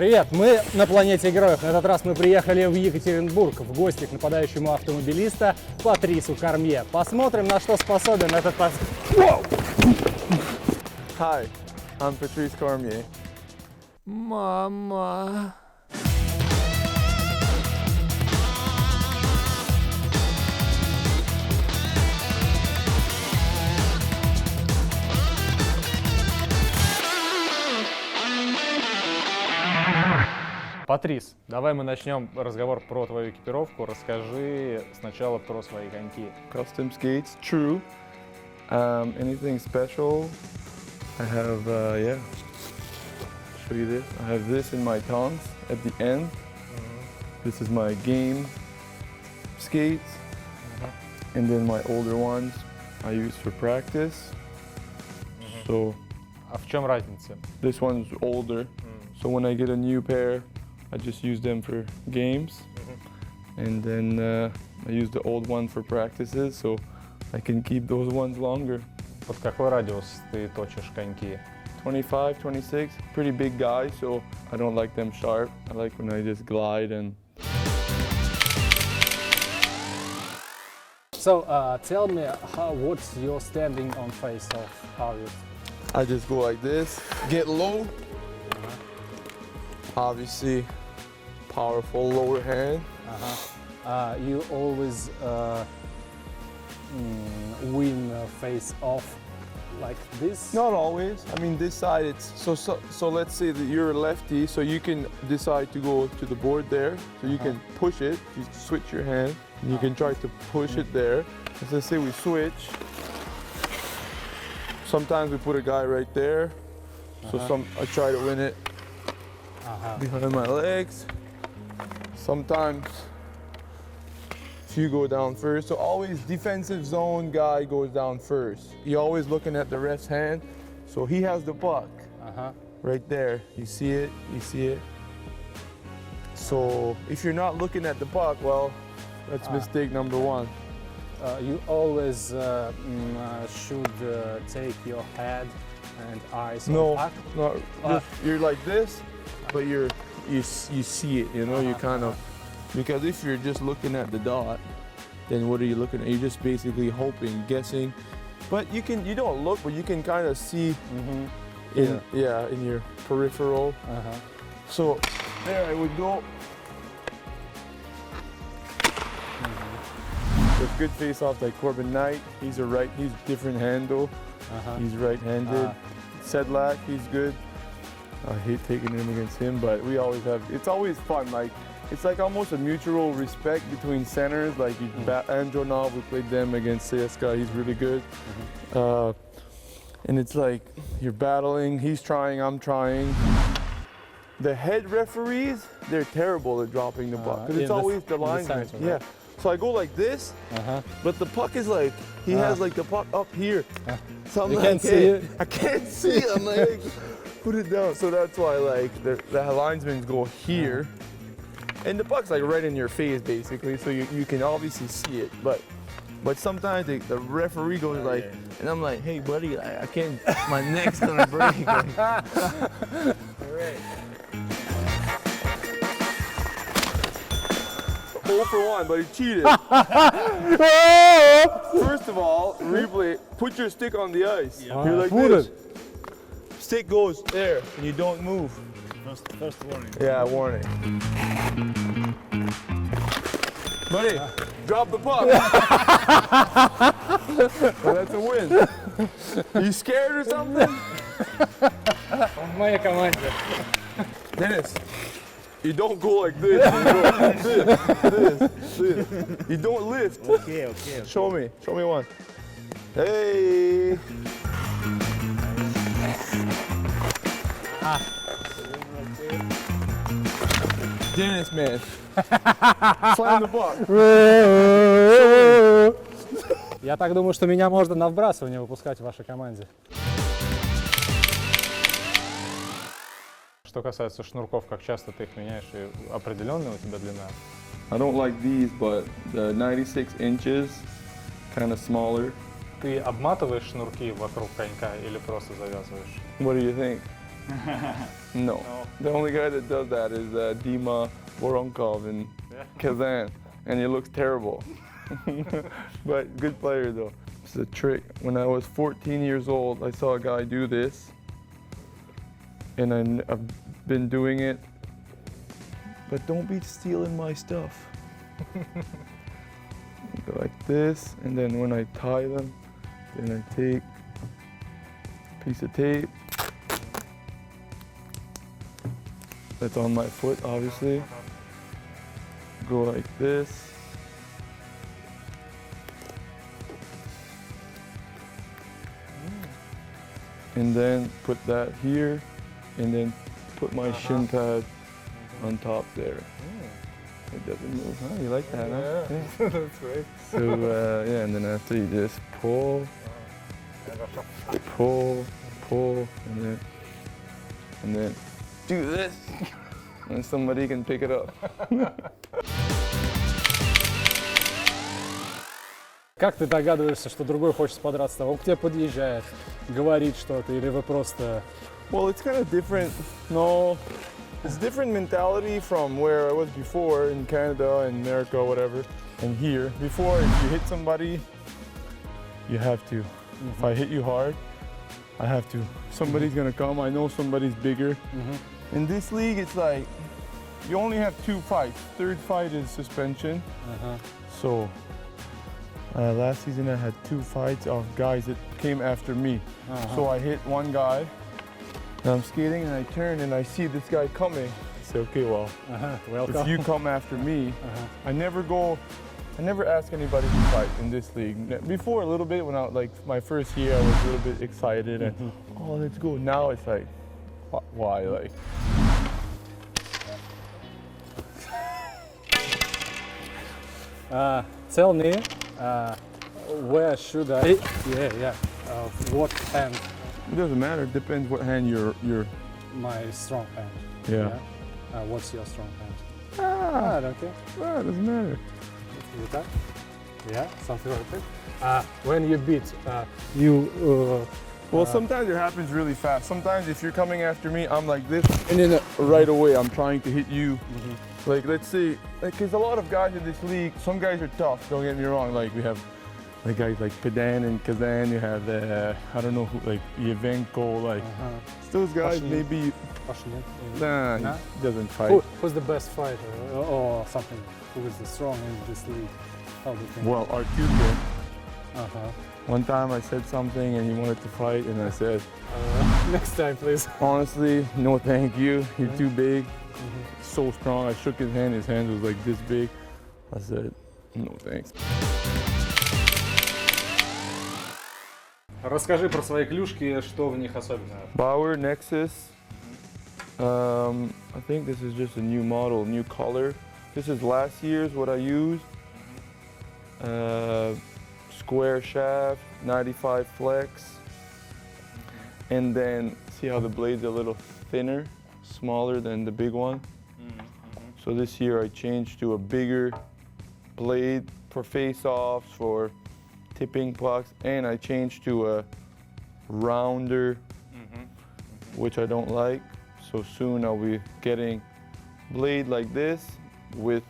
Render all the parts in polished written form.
Привет, мы на планете героев. На этот раз мы приехали в Екатеринбург в гости к нападающему автомобилиста Патрису Кормье. Посмотрим, на что способен этот Hi, I'm Patrice Cormier. Мама. Патрис, давай мы начнем разговор про твою экипировку. Расскажи сначала про свои коньки. Custom skates, true. Anything special? I have, yeah. Show you this. I have this in my tongs at the end. This is my game skates. And then my older ones I use for practice. So А в чем разница? this one's older. So when I get a new pair, I just use them for games. And then I use the old one for practices, so I can keep those ones longer. Под какой радиус ты точишь коньки? 25, 26, pretty big guy, so I don't like them sharp. I like when I just glide and... So, tell me, what's your standing on face-off? How you... I just go like this, get low. Obviously, powerful lower hand. You always win face-off like this? Not always. I mean, this side, it's so let's say that you're a lefty, so you can decide to go to the board there. So you can push it, you switch your hand, and you can try to push it there. As let's say we switch. Sometimes we put a guy right there. So I try to win it behind my legs. Sometimes if you go down first, so always defensive zone guy goes down first. You're always looking at the ref's hand, so he has the puck right there. You see it, you see it. So if you're not looking at the puck, well, that's mistake number one. You always should take your head and eyes on No, puck? not just, you're like this, but you see it, you know, you kind of, because if you're just looking at the dot, then what are you looking at? You're just basically hoping, guessing, but you don't look, but you can kind of see in your peripheral. So there I would go. With good face-offs like Corbin Knight, he's different handle. He's right-handed. Sedlak, he's good. I hate taking him against him, but we always have, it's always fun. Like, it's like almost a mutual respect between centers. Like Andronov, we played them against CSKA, he's really good. And it's like, you're battling, he's trying, I'm trying. The head referees, they're terrible at dropping the puck, because it's always the linesman. Yeah. So I go like this, but the puck is like, he has like the puck up here. So I'm You like, can't see hey, it? I can't see it. I'm like, put it down. So that's why like the linesmen go here. And the puck's like right in your face basically, so you can obviously see it. But sometimes the referee goes like, and I'm like, hey buddy, I can't, my neck's gonna break. All right. 0 for 1, but he cheated. First of all, replay, put your stick on the ice. You're like this. Stick goes there, and you don't move. First warning. Yeah, warning. Buddy, drop the puck. Well, that's a win. You scared or something? В моей команде. Dennis, you don't go like this. You go this. You don't lift. Okay. Show me one. Hey. Dennis, man. Slam the puck. Я так думаю, что меня можно на вбрасывание выпускать в вашей команде. Что касается шнурков, как часто ты их меняешь и определенная у тебя длина? I don't like these, but the 96 inches, kind of smaller. Ты обматываешь шнурки вокруг конька или просто завязываешь? What do you think? No. The only guy that does that is Dima Voronkov in Kazan, and he looks terrible. But good player though. It's a trick. When I was 14 years old, I saw a guy do this, and I've been doing it. But don't be stealing my stuff. Go like this, and then when I tie them, then I take a piece of tape that's on my foot, obviously. Go like this. And then put that here, and then put my shin pad on top there. It doesn't move, huh? You like that, huh? Yeah. That's great. So, yeah, and then after you just pull, and then do this, and somebody can pick it up. Как ты догадываешься, что другой хочет подраться с тобой? Он к тебе подъезжает, говорит что-то, или вы просто... Well, it's kind of different. No, it's different mentality from where I was before in Canada, in America, whatever, and here. Before, if you hit somebody, you have to. If I hit you hard, I have to. Somebody's gonna come. I know somebody's bigger. In this league, it's like you only have 2 fights. Third fight is suspension. So last season I had 2 fights of guys that came after me. So I hit one guy, and I'm skating, and I turn and I see this guy coming. I say, okay, well, Welcome. if you come after me, I never ask anybody to fight in this league. Before a little bit, when I like my first year, I was a little bit excited and oh, let's go. Now it's like, why? Like, Tell me, where should I... what hand? it doesn't matter. It depends what hand you're. My strong hand. Yeah. What's your strong hand? Ah, don't care. it doesn't matter. Like that? Yeah, something like that. When you beat, you... Well, sometimes it happens really fast. Sometimes if you're coming after me, I'm like this, and then right away I'm trying to hit you. Like, let's see, because a lot of guys in this league, some guys are tough, don't get me wrong. Like, we have like guys like Padan and Kazan, you have, I don't know who, like Yevenko, like, those guys maybe, nah, he doesn't fight. Who's the best fighter or something? Who is the strong in this league? How do you think? Well, our kid. One time I said something and he wanted to fight, and I said, Next time, please. honestly, no thank you, you're too big. So strong. I shook his hand was like this big. I said, no thanks. Расскажи про свои клюшки, что в них особенного. Bauer Nexus. I think this is just a new model, new color. This is last year's what I used. Square shaft, 95 flex. And then see how the blade's a little thinner, smaller than the big one. So this year I changed to a bigger blade for face-offs, for tipping pucks, and I changed to a rounder, which I don't like. So soon I'll be getting blade like this with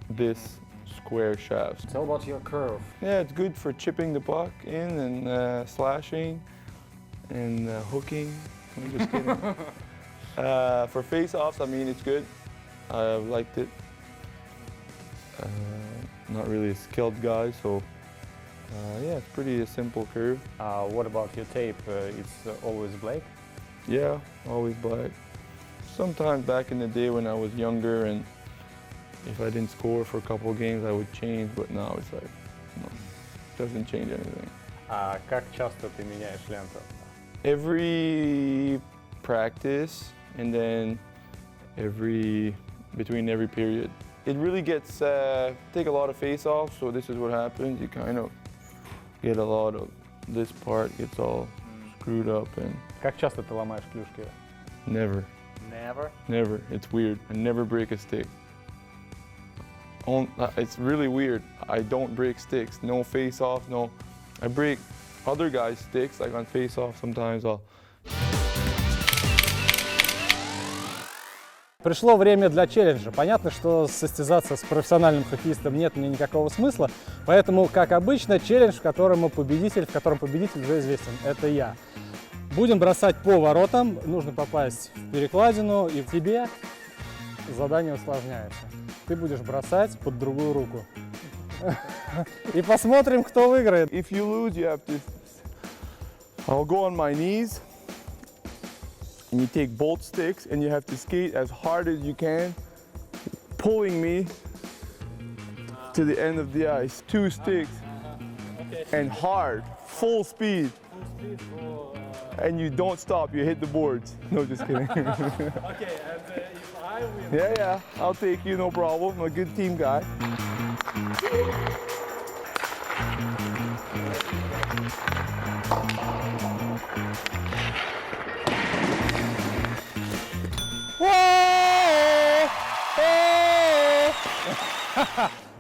this square shaft. Tell about your curve. Yeah, it's good for chipping the puck in and slashing and hooking. I'm just kidding. For face-offs, I mean, it's good. I liked it. Not really a skilled guy, so yeah, it's pretty a simple curve. What about your tape? It's always black? Yeah, always black. Sometimes back in the day when I was younger and if I didn't score for a couple of games, I would change, but now it's like, no, it doesn't change anything. Как часто ты меняешь ленту? Every practice and then between every period. It really gets, take a lot of face-offs, so this is what happens. You kind of get a lot of, this part gets all screwed up and... Как часто ты ломаешь клюшки? Never. Never? Never. It's weird. I never break a stick. It's really weird. I don't break sticks. No face-off, no. I break other guys' sticks, like on face-off sometimes I'll... Пришло время для челленджа. Понятно, что состязаться с профессиональным хоккеистом нет мне никакого смысла, поэтому, как обычно, челлендж, в котором победитель уже известен, это я. Будем бросать по воротам, нужно попасть в перекладину, и тебе задание усложняется. Ты будешь бросать под другую руку. И посмотрим, кто выиграет. If you lose, you have to. I'll go on my knees, and you take both sticks, and you have to skate as hard as you can, pulling me to the end of the ice. 2 sticks, and hard, full speed. And you don't stop, you hit the boards. No, just kidding. Okay, and if I win... Yeah, I'll take you, no problem. I'm a good team guy.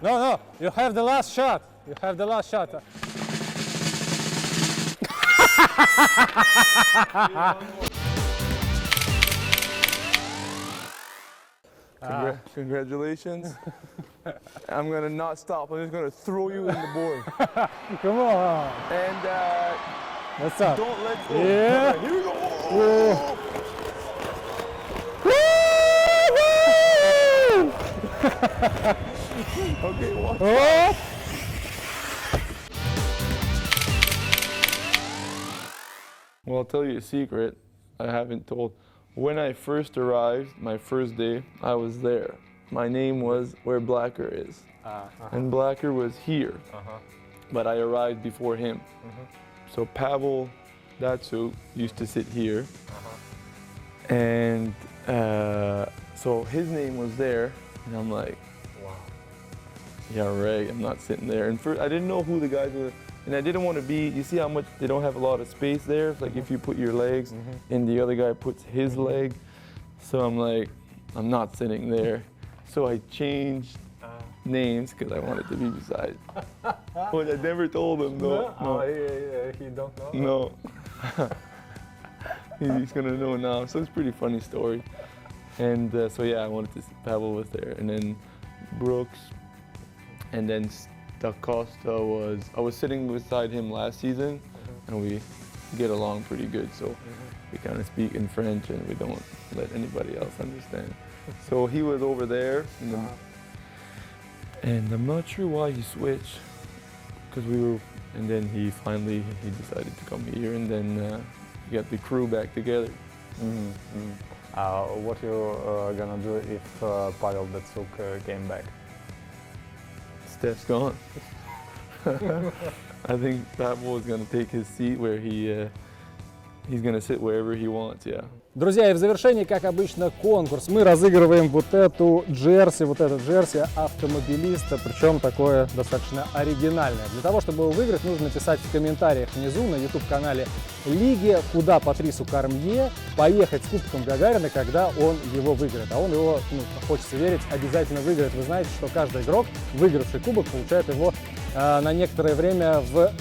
No, you have the last shot. You have the last shot. Congratulations. I'm gonna not stop. I'm just gonna throw you in the board. Come on. And What's up? don't let go. Yeah. Here we go. Okay, watch. Oh. Well, I'll tell you a secret I haven't told. When I first arrived, my first day, I was there. My name was where Blacker is. And Blacker was here. But I arrived before him. So Pavel Datsuk used to sit here. And so his name was there. And I'm like, wow. Yeah, right, I'm not sitting there. And first, I didn't know who the guys were. And I didn't want to be, you see how much they don't have a lot of space there? It's like if you put your legs and the other guy puts his leg. So I'm like, I'm not sitting there. So I changed names because I wanted to be beside. But I never told him though. No. He don't know? No. He's gonna know now. So it's a pretty funny story. And so yeah, I wanted to see Pavel was there. And then Brooks. And then Da Costa was, I was sitting beside him last season, and we get along pretty good, so we kind of speak in French and we don't let anybody else understand. So he was over there, and I'm not sure why he switched, because we were, and then he decided to come here, and then we got the crew back together. What you gonna do if Pavel Datsuk came back? Steph's gone. I think Pavel is going to take his seat where he's going to sit wherever he wants, yeah. Друзья, и в завершении, как обычно, конкурс. Мы разыгрываем вот этот джерси автомобилиста, причем такое достаточно оригинальное. Для того, чтобы его выиграть, нужно написать в комментариях внизу на YouTube-канале Лиги, куда Патрису Кормье поехать с Кубком Гагарина, когда он его выиграет. А он его, хочется верить, обязательно выиграет. Вы знаете, что каждый игрок, выигравший кубок, получает его на некоторое время в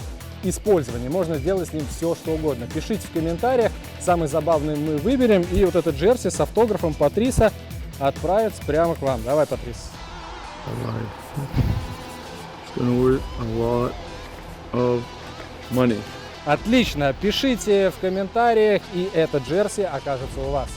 использовании. Можно сделать с ним все, что угодно. Пишите в комментариях, самый забавный мы выберем, и вот этот джерси с автографом Патриса отправится прямо к вам. Давай, Патрис. It's gonna worth a lot of money. Отлично, пишите в комментариях, и этот джерси окажется у вас.